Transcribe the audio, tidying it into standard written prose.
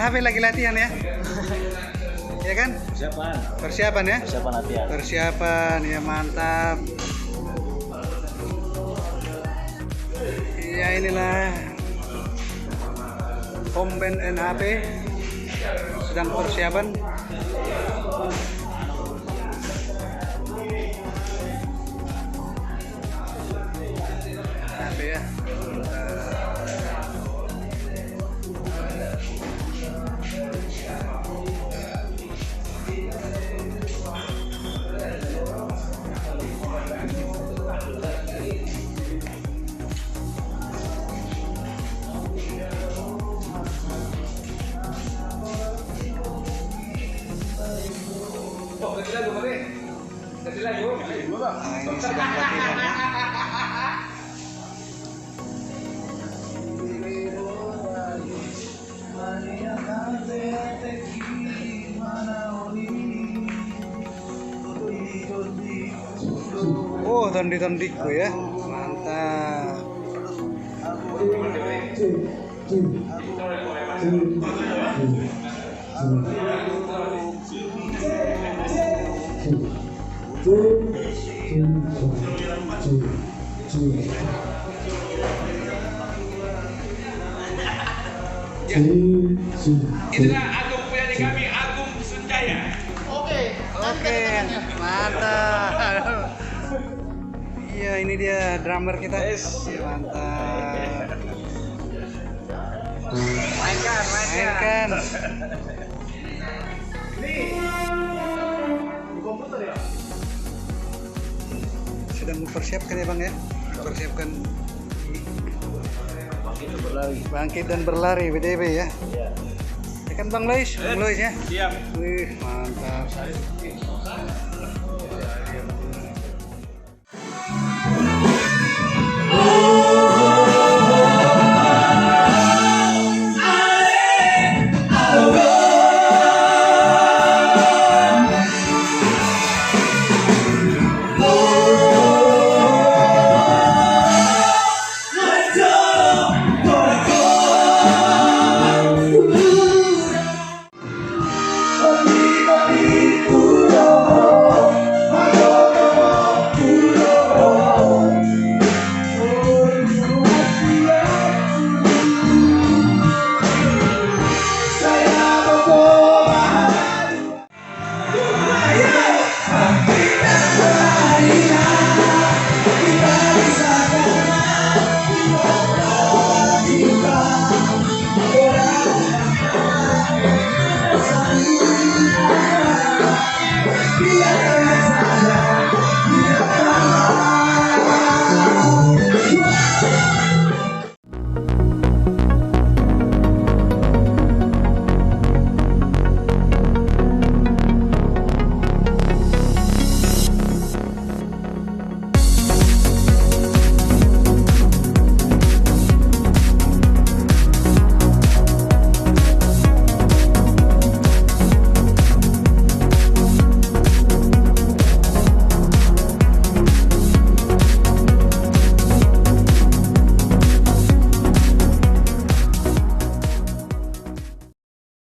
NHP lagi latihan ya? Ya kan? Persiapan ya? Persiapan latihan. Persiapan ya, mantap. Ya inilah home band NHP sedang persiapan. NHP ya. Nah, ini sedang latihan ya. Oh, tondi-tondiku ya, mantap. Ya. Inilah Agung punya di kami, Agung Sunjaya. Oke, mantap. Iya, ini dia drummer kita. Mantap. Mainkan. Sedang mempersiapkan ya Bang ya. Mempersiapkan bangkit dan berlari BDB ya. Ya kan Bang Lois? Bang Lois ya. Siap. Wih, mantap.